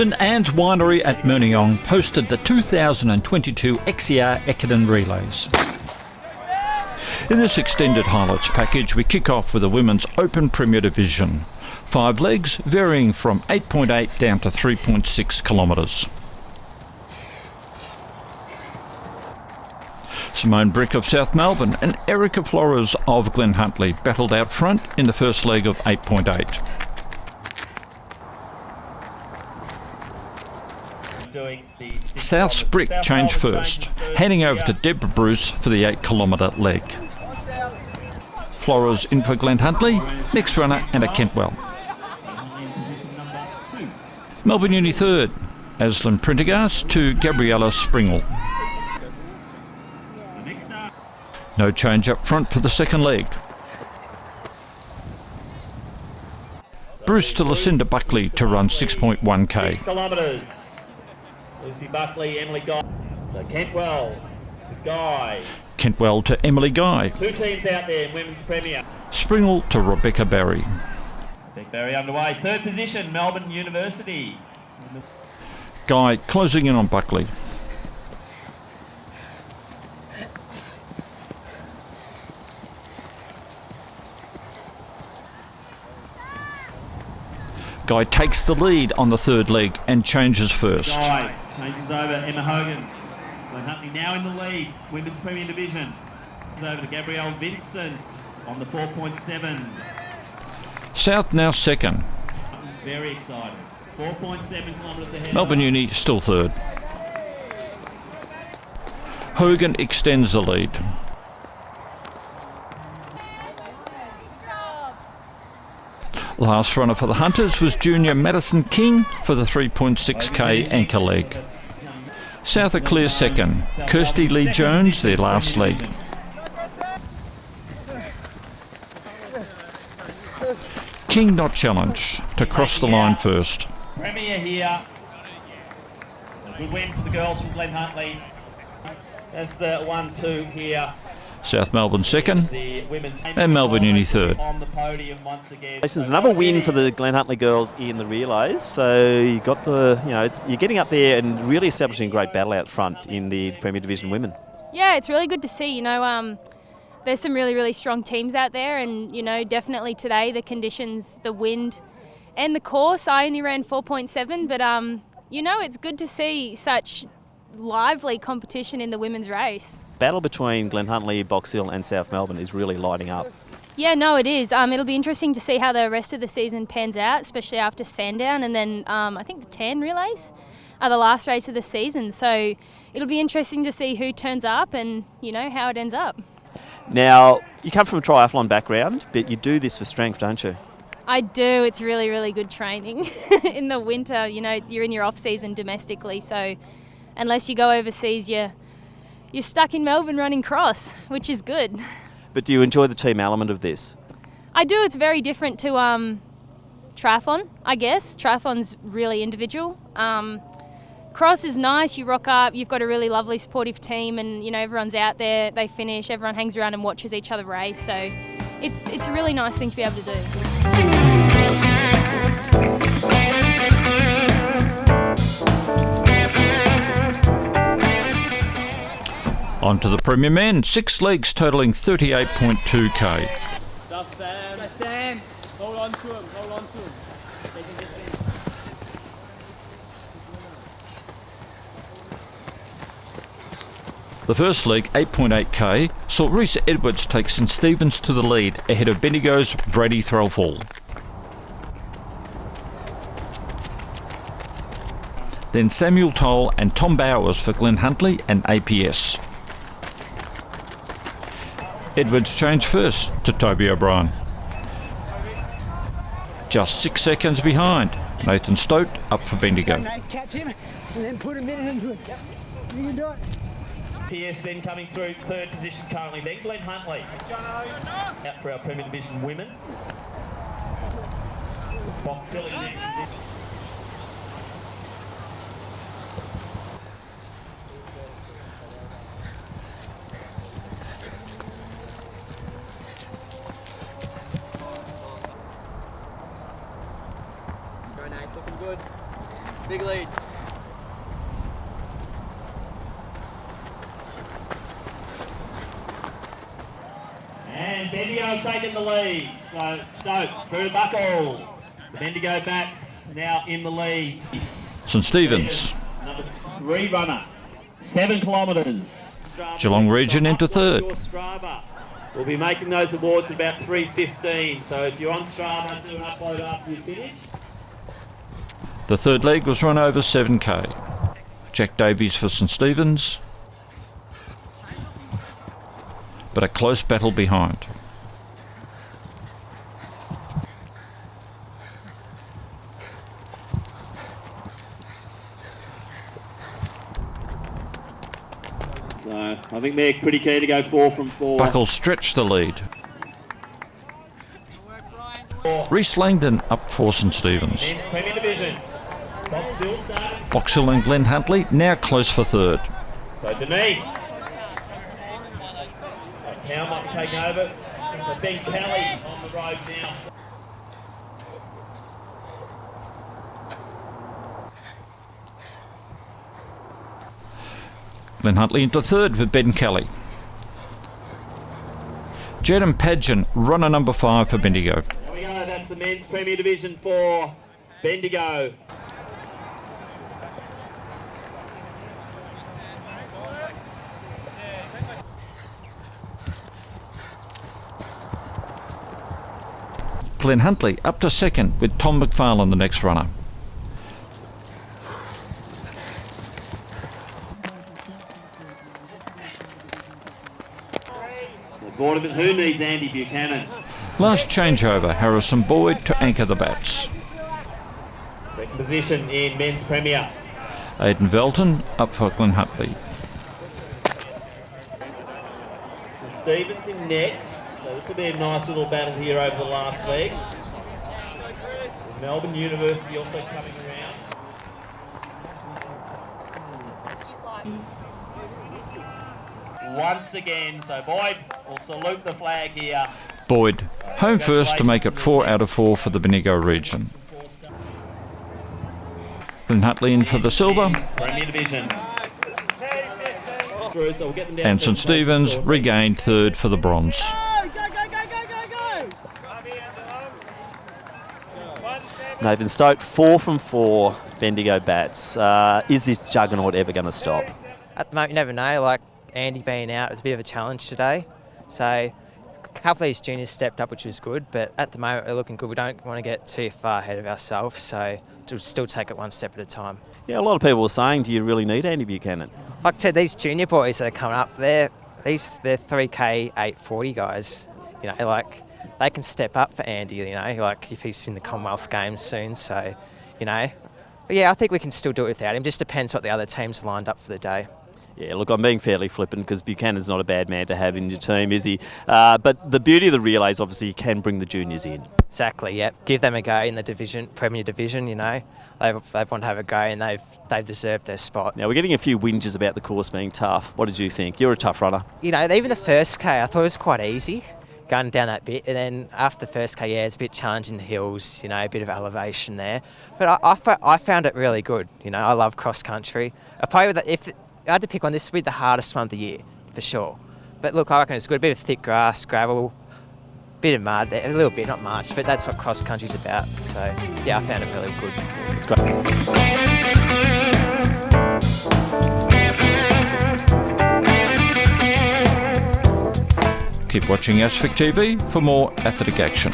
St Anne's Winery at Myrniong hosted the 2022 XCR Ekiden Relays. In this extended highlights package, we kick off with the Women's Open Premier Division. 5 legs varying from 8.8 down to 3.6 kilometres. Simone Brick of South Melbourne and Erica Flores of Glen Huntly battled out front in the first leg of 8.8. South's Brick changed first, handing over to Deborah Bruce for the 8-kilometre leg. Flores in for Glen Huntly, next runner and a Kentwell. Melbourne Uni third, Aslan Prendergast to Gabriella Springle. No change up front for the second leg. Bruce to Lucinda Buckley to run 6.1k. 6 kilometres. Lucy Buckley, Emily Guy. So Kentwell to Guy. Kentwell to Emily Guy. 2 teams out there in Women's Premier. Springle to Rebecca Barry. Rebecca Barry underway. 3rd position, Melbourne University. Guy closing in on Buckley. Guy takes the lead on the third leg and changes first. Guy changes over, Emma Hogan. Glen Huntly now in the lead, Women's Premier Division. It's over to Gabrielle Vincent on the 4.7. South now second. Very excited. 4.7 kilometres ahead. Melbourne Uni still third. Hogan extends the lead. Last runner for the Hunters was junior Madison King for the 3.6k anchor leg. South are clear second. Kirsty Lee Jones their last leg. King not challenged to cross the line first. Premier here. It's a good win for the girls from Glen Huntly. That's the 1-2 here. South Melbourne second and Melbourne Uni third. On the podium once again. This is another win for the Glen Huntly girls in the relays. So you got you're getting up there and really establishing a great battle out front in the Premier Division women. Yeah, it's really good to see. There's some really, really strong teams out there, and definitely today the conditions, the wind, and the course. I only ran 4.7, but it's good to see such lively competition in the women's race. Battle between Glen Huntly, Box Hill and South Melbourne is really lighting up. Yeah, no, it is. It'll be interesting to see how the rest of the season pans out, especially after Sandown, and then I think the Tan relays are the last race of the season. So it'll be interesting to see who turns up and how it ends up. Now, you come from a triathlon background, but you do this for strength, don't you? I do. It's really, really good training. In the winter, you're in your off-season domestically, so unless you go overseas, you're stuck in Melbourne running cross, which is good. But do you enjoy the team element of this? I do. It's very different to triathlon, I guess. Triathlon's really individual. Cross is nice. You rock up. You've got a really lovely supportive team, and everyone's out there. They finish. Everyone hangs around and watches each other race. So it's a really nice thing to be able to do. On to the Premier Men, 6 legs totalling 38.2k. Stuff, Sam. Hold on to him. The first leg, 8.8k, saw Reese Edwards take St Stephen's to the lead ahead of Bendigo's Brady Threlfall. Then Samuel Toll and Tom Bowers for Glen Huntly and APS. Edwards changed first to Toby O'Brien. Just 6 seconds behind, Nathan Stote up for Bendigo. Catch him and then put him in and do it. Yep. You can do it. PS then coming through 3rd position currently, then Glen Huntly. Out for our Premier Division women. Box Hill next. Looking good. Big lead. And Bendigo taking the lead. So Stoke through to Buckle. The Bendigo bats now in the lead. St Stephen's. Number 3 runner. 7 kilometres. Geelong Region into third. We'll be making those awards at about 3:15. So if you're on Strava, do an upload after you finish. The third leg was run over 7k. Jack Davies for St Stephen's, but a close battle behind. So I think they're pretty keen to go 4 from 4. Buckle stretched the lead. Reece Langdon up for St Stephen's. Men's Premier Division. Box Hill starting. Box Hill and Glenn Huntley now close for third. So Denis. So Cow might be taking over. So Ben Kelly on the road now. Glenn Huntley into third with Ben Kelly. Jedham Padgett, runner number 5 for Bendigo. There we go, that's the men's Premier Division for Bendigo. Glenn Huntley up to second with Tom McFarlane the next runner. Who needs Andy Buchanan? Last changeover, Harrison Boyd to anchor the bats. Second position in men's Premier. Aidan Velton up for Glenn Huntley. So Stevens in next. So this will be a nice little battle here over the last leg. Melbourne University also coming around. Once again, so Boyd will salute the flag here. Boyd, home first to make it 4 out of 4 for the Bendigo region. Glenn Huntley in for the silver. Premier Division. And St Stephen's regained third for the bronze. Nathan Stoke, 4 from 4 Bendigo bats. Is this juggernaut ever going to stop? At the moment, you never know. Like Andy being out was a bit of a challenge today. So a couple of these juniors stepped up, which was good. But at the moment, we're looking good. We don't want to get too far ahead of ourselves. So to still take it one step at a time. Yeah, a lot of people were saying, do you really need Andy Buchanan? Like I said, these junior boys that are coming up, they're 3K 840 guys. You know, like they can step up for Andy. You know, like if he's in the Commonwealth Games soon. So, you know, but yeah, I think we can still do it without him. Just depends what the other teams lined up for the day. Yeah, look, I'm being fairly flippant because Buchanan's not a bad man to have in your team, is he? But the beauty of the relay is obviously you can bring the juniors in. Exactly, yep. Give them a go in the division, Premier Division, you know. They want to have a go and they've deserved their spot. Now, we're getting a few whinges about the course being tough. What did you think? You're a tough runner. You know, even the first K, I thought it was quite easy going down that bit. And then after the first K, yeah, it's a bit challenging the hills, you know, a bit of elevation there. But I found it really good. You know, I love cross country. If I had to pick one, this would be the hardest one of the year, for sure. But look, I reckon it's good. A bit of thick grass, gravel, bit of mud there, a little bit, not much, but that's what cross country's about. So, yeah, I found it really good. It's great. Keep watching Asphix TV for more athletic action.